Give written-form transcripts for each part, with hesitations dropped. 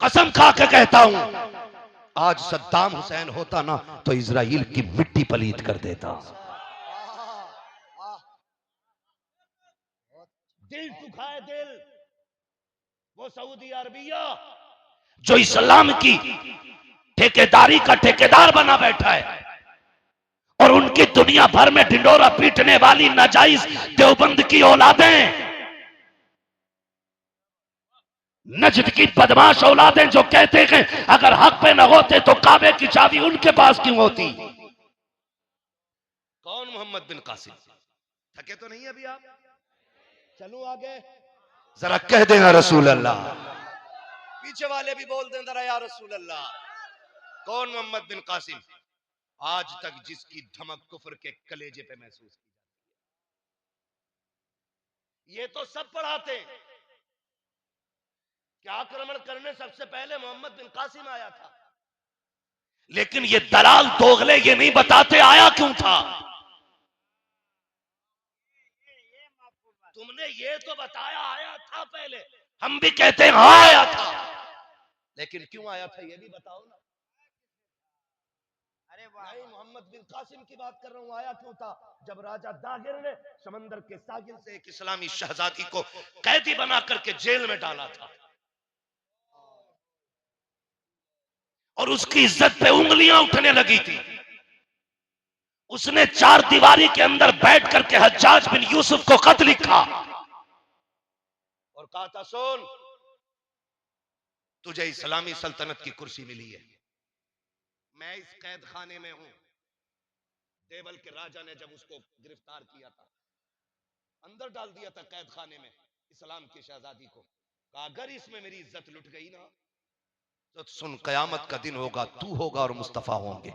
कसम खा के कहता हूं, आज सद्दाम हुसैन होता ना तो इजराइल की मिट्टी पलीत कर देता। दिल दुखाए दिल वो सऊदी अरबिया जो इस्लाम की ठेकेदारी का ठेकेदार बना बैठा है, और उनकी दुनिया भर में ढिंडोरा पीटने वाली नाजायज देवबंद की औलादें, नजद की बदमाश औलादें जो कहते हैं अगर हक पे न होते तो काबे की चाबी उनके पास क्यों होती। कौन मोहम्मद बिन कासिम? थके तो नहीं अभी आप? चलूं आगे? जरा कह देना रसूल अल्लाह। पीछे वाले भी बोल दें जरा या रसूल अल्लाह। कौन मोहम्मद बिन कासिम? आज तक जिसकी धमक कुफर के कलेजे पे महसूस की जाती है। ये तो सब पढ़ाते हैं कि आक्रमण करने सबसे पहले मोहम्मद बिन कासिम आया था, लेकिन ये दलाल दोगले ये नहीं बताते आया क्यों था। तुमने ये तो बताया आया था पहले, हम भी कहते हैं हाँ आया था, लेकिन क्यों आया था ये भी बताओ ना। अरे भाई मोहम्मद बिन कासिम की बात कर रहा हूं, आया क्यों था? जब राजा दागिर ने समंदर के सागिल से एक इस्लामी शहजादी को कैदी बना करके जेल में डाला था और उसकी इज्जत पे उंगलियां उठने लगी थी, उसने चार दीवारी के अंदर बैठ करके हज्जाज बिन यूसुफ को खत लिखा और कहा था सुन, तुझे इस्लामी सल्तनत की कुर्सी मिली है, मैं इस कैद खाने में हूं। देवल के राजा ने जब उसको गिरफ्तार किया था, अंदर डाल दिया था कैद खाने में इस्लाम की शहजादी को, कहा अगर इसमें मेरी इज्जत लुट गई ना तो सुन, कयामत का दिन होगा, तू होगा और मुस्तफा होंगे,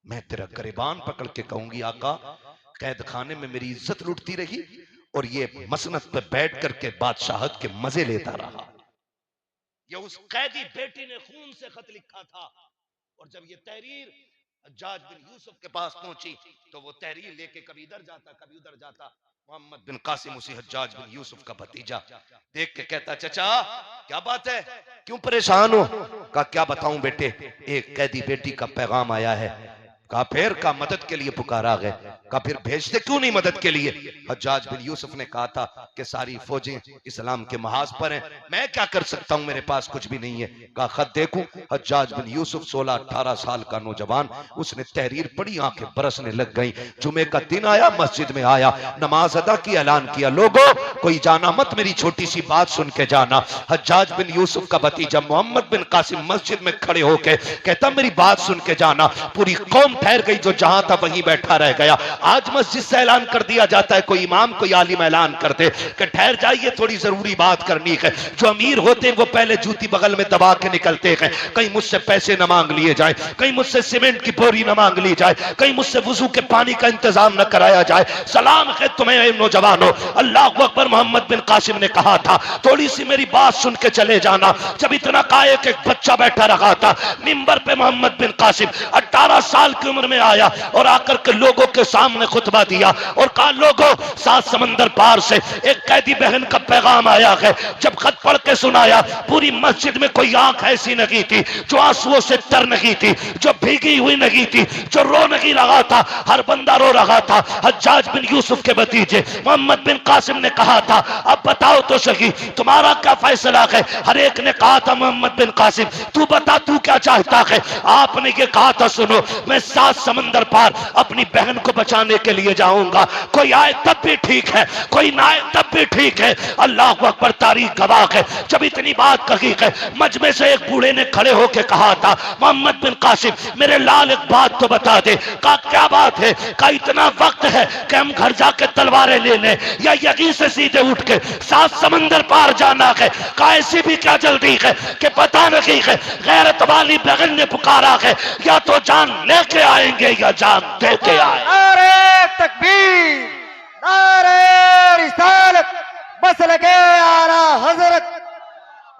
मैं तेरा गरेबान पकड़ के कहूंगी आका कैद खाने में मेरी इज्जत लुटती रही और ये मसनद पे बैठ करके बादशाहत के मजे लेता रहा। ये उस कैदी बेटी ने खून से खत लिखा था, और जब ये तहरीर हज्जाज बिन यूसुफ के पास पहुंची तो वो तहरीर लेके कभी इधर जाता कभी उधर जाता। मोहम्मद बिन कासिम उसी हज्जाज बिन यूसुफ का भतीजा देख के कहता चचा क्या बात है, क्यों परेशान हो? कहा क्या बताऊं बेटे, एक कैदी बेटी का पैगाम आया है। कहा फिर? का मदद के लिए पुकारा गए। कहा फिर भेजते क्यों नहीं मदद के लिए? हज्जाज बिन यूसुफ ने कहा था कि सारी फौजें इस्लाम के महाज पर हैं, मैं क्या कर सकता हूं, मेरे पास कुछ भी नहीं है। कहा खत देखूं? हज्जाज बिन यूसुफ 16-18 साल का नौजवान, उसने तहरीर पढ़ी, आंखें बरसने लग गई। जुमे का दिन आया, मस्जिद में आया, नमाज अदा की, ऐलान किया लोगों कोई जाना मत, मेरी छोटी सी बात सुन के जाना। हज्जाज बिन यूसुफ का भतीजा मोहम्मद बिन कासिम मस्जिद में खड़े होके कहता मेरी बात सुन के जाना। पूरी कौम ठहर गई, जो जहां था वहीं बैठा रह गया। आज मस्जिद से ऐलान कर दिया जाता है, कोई इमाम कोई आलिम ऐलान कर दे कि ठहर जाइए थोड़ी जरूरी बात करनी है। जो अमीर होते हैं वो पहले जूती बगल में दबा के निकलते हैं, कहीं मुझसे पैसे न मांग लिए जाए, कहीं मुझसे सीमेंट की बोरी न मांग ली जाए, कहीं मुझसे वजू के पानी का इंतजाम न कराया जाए। सलाम है तुम्हें नौजवानों, अल्लाह अकबर। मोहम्मद बिन कासिम ने कहा था थोड़ी सी मेरी बात सुन के चले जाना। जब इतना काये कि एक बच्चा बैठा रखा था मिंबर पे, मोहम्मद बिन कासिम 18 साल की उम्र में आया और आकर के लोगों के सामने खुतबा दिया और कहा लोगों 7 समंदर पार से एक कैदी बहन का पैगाम आया है। जब खत पढ़ के सुनाया, पूरी मस्जिद में कोई आंख ऐसी नहीं थी जो आंसुओं से तर नहीं थी, जो भीगी हुई नहीं थी, जो रो नहीं रहा था, हर बंदा रो रहा था। हज्जाज बिन यूसुफ के भतीजे मोहम्मद बिन कासिम ने कहा था अब बताओ तो सही तुम्हारा क्या फैसला है? हर एक ने कहा था मोहम्मद बिन कासिम तू बता तू क्या चाहता है? आपने ये कहा था सुनो मैं 7 समंदर पार अपनी बहन को बचाने के लिए जाऊंगा, कोई आए तब भी ठीक है, कोई ना आए तब भी ठीक है। अल्लाह अकबर, तारीख गवाह है। जब इतनी बात कही है, मजमे से एक बूढ़े ने खड़े होकर कहा था मोहम्मद बिन कासिम मेरे लाल एक बात तो बता दे। कहा क्या बात है? कहा इतना वक्त है कि हम घर जाके तलवारें ले लें या यहीं से सीधे उठ के 7 समंदर पार जाना है। कहा ऐसी भी क्या जल्दी है कि पता नहीं है, गैरत वाली बहन ने पुकारा है, या तो जान लेके आएंगे या जान दे के आए। नारे तकबीर, नारे रिसालत, बस लगे आला हजरत।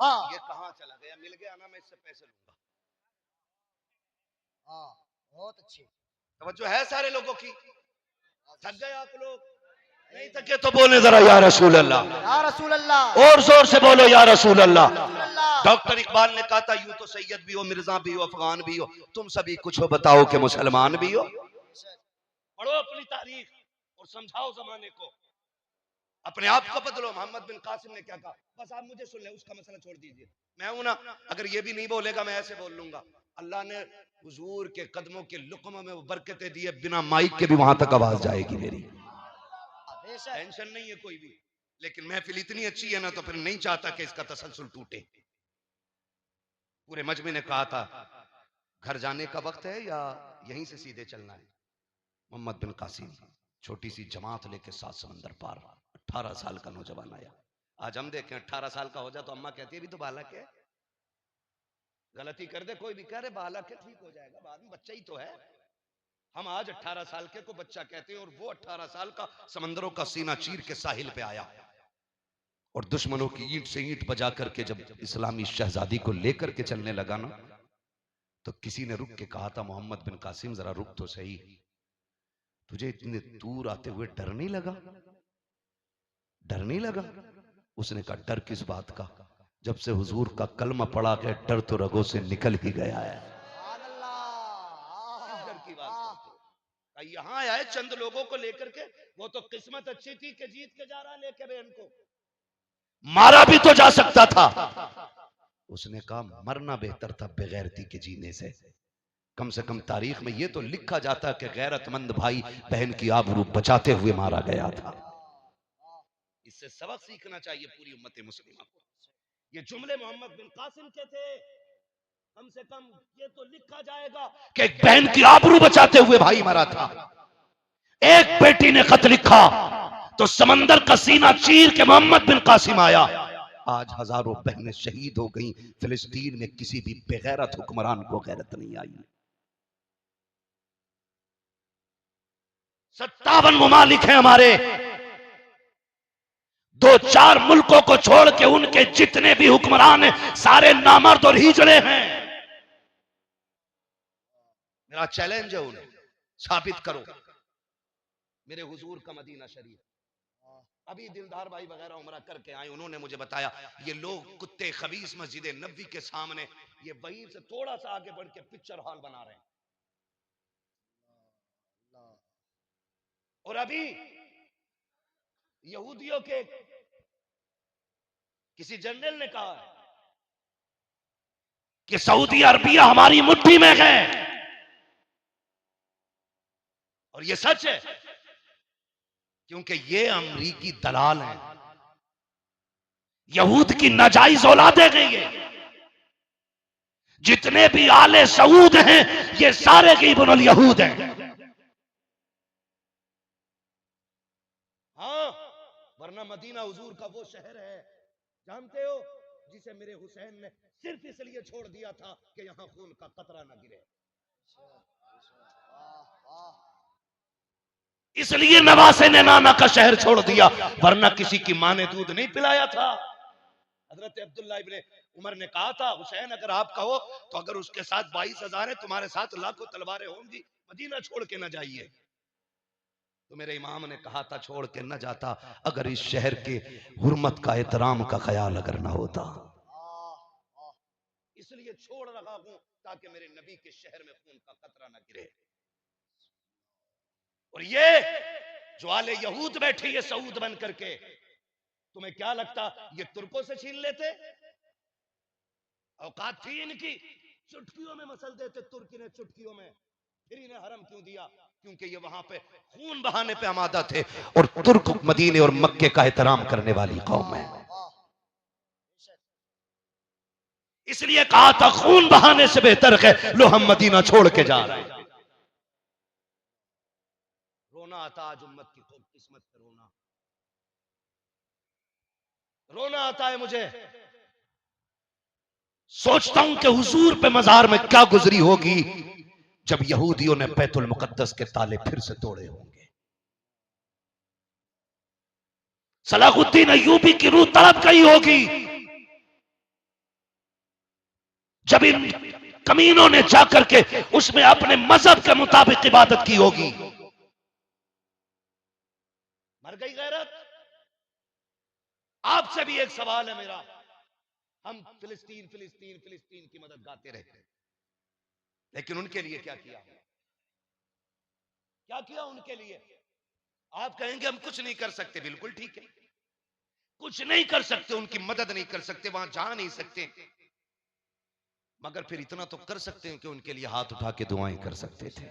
हाँ ये कहां चला गया? मिल गया ना, मैं इससे पैसे लूंगा। हाँ बहुत अच्छी। तवज्जो है सारे लोगों की? थक गए आप लोग? नहीं थके तो बोले जरा या रसूल अल्लाह, या रसूल अल्लाह, और जोर से बोलो या रसूल अल्लाह। रसूल अल्लाह। डॉक्टर इकबाल ने कहा था यूं तो सैयद भी हो, मिर्जा भी हो, अफगान भी हो, तुम सभी कुछ हो, बताओ कि मुसलमान भी हो। पढ़ो अपनी तारीख और समझाओ जमाने को, अपने आप को बदलो। मोहम्मद बिन कासिम ने क्या कहा, बस आप मुझे सुन ले, उसका मसला छोड़ दीजिए, मैं हूं ना, अगर ये भी नहीं बोलेगा मैं ऐसे बोल लूंगा। अल्लाह ने हुजूर के कदमों के लुक़्मों में वो बरकतें दी है, बिना माइक के भी वहां तक आवाज जाएगी मेरी, टेंशन नहीं है कोई भी। लेकिन महफिल इतनी अच्छी है ना, तो फिर नहीं चाहता कि इसका तसलसल टूटे। पूरे मजमे ने कहा था घर जाने का वक्त है या यहीं से सीधे चलना है। मोहम्मद बिन कासिम छोटी सी जमात लेके 7 समंदर पार, 18 साल का नौजवान आया। आज हम देखें 18 साल का हो जाए तो अम्मा कहती है भी तो बालक है, गलती कर दे कोई भी कह रहे बालक है, ठीक हो जाएगा, बाद में बच्चा ही तो है। हम आज 18 साल के को बच्चा कहते हैं, और वो 18 साल का समंदरों का सीना चीर के साहिल पे आया, और दुश्मनों की ईंट से ईंट बजा करके जब इस्लामी शहजादी को लेकर के चलने लगा ना, तो किसी ने रुक के कहा था मोहम्मद बिन कासिम जरा रुक तो सही, तुझे इतने दूर आते हुए डर नहीं लगा, डर नहीं लगा? उसने कहा डर किस बात का, जब से हुजूर का कलमा पड़ा है डर तो रगों से निकल ही गया है। डर की बात यहाँ आया है चंद लोगों को लेकर के, वो तो किस्मत अच्छी थी कि जीत के जा रहा लेकर बहन को, मारा भी तो जा सकता था। उसने कहा मरना बेहतर था बेगैरती के जीने से, कम से कम तारीख में ये तो लिखा जाता कि गैरतमंद भाई बहन की आबरू बचाते हुए मारा गया था। इससे सबक सीखना चाहिए पूरी उम्मत मुस्लिमा को। ये जुमले मोहम्मद बिन कासिम के थे, कम से कम ये तो लिखा जाएगा कि एक बहन की आबरू बचाते हुए भाई मरा था। एक बेटी ने खत लिखा तो समंदर का सीना चीर के मोहम्मद बिन कासिम आया। आज हजारों बहनें शहीद हो गई, फिलिस्तीन में किसी भी बेगैरत हुक्मरान को गैरत नहीं आई। 57 मुमालिक हैं हमारे, 2-4 मुल्कों को छोड़ के उनके जितने भी हुक्मरान हैं सारे नामर्द और हिजड़े हैं। मेरा चैलेंज है उन्हें, साबित करो। मेरे हुजूर का मदीना शरीफ, अभी दिलदार भाई वगैरह उमरा करके आए, उन्होंने मुझे बताया ये लोग कुत्ते खबीस मस्जिद नबी के सामने, ये वहीं से थोड़ा सा आगे बढ़ के पिक्चर हॉल बना रहे हैं। और अभी यहूदियों के किसी जनरल ने कहा है कि सऊदी अरबिया हमारी मुट्ठी में है, और ये सच है क्योंकि ये अमरीकी दलाल हैं, यहूद की नाजायज औलादें हैं। ये जितने भी आले सऊद हैं ये सारे के इब्नुल यहूद हैं। हाँ, वरना मदीना हुजूर का वो शहर है, जानते हो, जिसे मेरे हुसैन ने सिर्फ इसलिए छोड़ दिया था कि यहां खून का कतरा ना गिरे, इसलिए नवासे ने नाना का शहर छोड़ दिया, वरना किसी की मां ने दूध नहीं पिलाया था। हजरत अब्दुल्ला इब्ने उमर ने कहा था हुसैन अगर आप कहो तो अगर उसके साथ 22,000 है, तुम्हारे साथ लाखों तलवारें होंगी, मदीना छोड़ के ना जाइए। तो मेरे इमाम ने कहा था छोड़ के न जाता अगर इस शहर के हुर्मत का एहतराम का ख्याल अगर ना होता, इसलिए छोड़ रहा हूं ताकि मेरे नबी के शहर में खून का कतरा ना गिरे। और ये जो आले यहूद बैठी है सऊद बन करके, तुम्हें क्या लगता ये तुर्कों से छीन लेते? औकात थी इनकी, चुटकियों में मसल देते तुर्की ने, चुटकियों में। फिर इन्हें हरम क्यों दिया? क्योंकि ये वहां पे खून बहाने पे आमादा थे, और तुर्क मदीने और मक्के का एहतराम करने वाली कौम है। इसलिए कहा था खून बहाने से बेहतर है लो हम मदीना छोड़ के जा रहे हैं। रोना आता आज उम्मत की खूब किस्मत पे, रोना आता है मुझे। सोचता हूं कि हुजूर पे मजार में क्या गुजरी होगी जब यहूदियों ने बैतुल मुकद्दस के ताले फिर से तोड़े होंगे। सलाहुद्दीन अय्यूबी की रूह तड़प गई होगी जब इन कमीनों ने जाकर के उसमें अपने मजहब के मुताबिक इबादत की होगी। मर गई गैरत। आपसे भी एक सवाल है मेरा, हम फिलिस्तीन फिलिस्तीन फिलिस्तीन की मदद गाते रहे, लेकिन उनके लिए क्या किया? क्या किया उनके लिए? आप कहेंगे हम कुछ नहीं कर सकते, बिल्कुल ठीक है, कुछ नहीं कर सकते, उनकी मदद नहीं कर सकते, वहां जा नहीं सकते, मगर फिर इतना तो कर सकते हैं कि उनके लिए हाथ उठा के दुआएं कर सकते थे।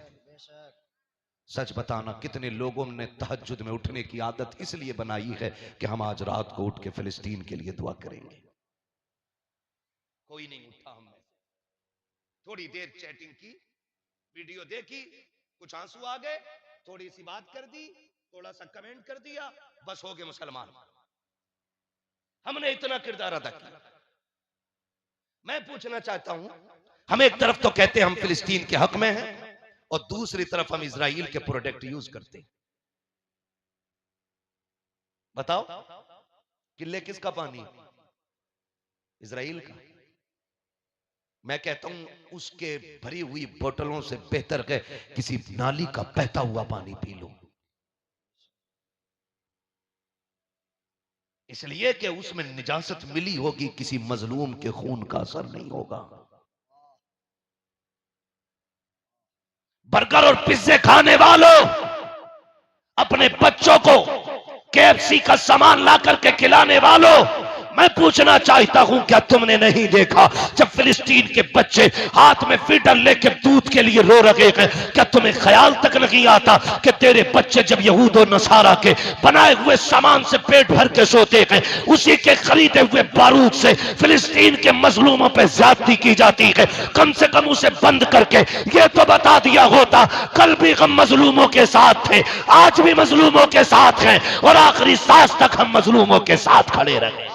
सच बताना, कितने लोगों ने तहज्जुद में उठने की आदत इसलिए बनाई है कि हम आज रात को उठ के फिलिस्तीन के लिए दुआ करेंगे। कोई नहीं उठा हम में से। थोड़ी देर चैटिंग की, वीडियो देखी, कुछ आंसू आ गए, थोड़ी सी बात कर दी, थोड़ा सा कमेंट कर दिया, बस हो गए मुसलमान। हमने इतना किरदार अदा किया। मैं पूछना चाहता हूं, हम एक तरफ तो कहते हैं हम फिलिस्तीन के हक में हैं और दूसरी तरफ हम इजराइल के प्रोडक्ट यूज करते हैं। बताओ, किले किसका पानी? इजराइल का। मैं कहता हूं उसके भरी हुई बोतलों से बेहतर है किसी नाली का बहता हुआ पानी पी लो, इसलिए कि उसमें निजासत मिली होगी, किसी मजलूम के खून का असर नहीं होगा। बर्गर और पिज्जे खाने वालों, अपने बच्चों को KFC का सामान ला करके खिलाने वालों, मैं पूछना चाहता हूं, क्या तुमने नहीं देखा जब फिलिस्तीन के बच्चे हाथ में फीडर लेके दूध के लिए रो रहे हैं, क्या तुम्हें ख्याल तक नहीं आता कि तेरे बच्चे जब यहूद और नसारा के बनाए हुए सामान से पेट भर के सोते हैं, उसी के खरीदे हुए बारूद से फिलिस्तीन के मजलूमों पर ज्यादती की जाती है? कम से कम उसे बंद करके ये तो बता दिया होता, कल भी हम मजलूमों के साथ थे, आज भी मजलूमों के साथ हैं और आखिरी सांस तक हम मजलूमों के साथ खड़े रहे।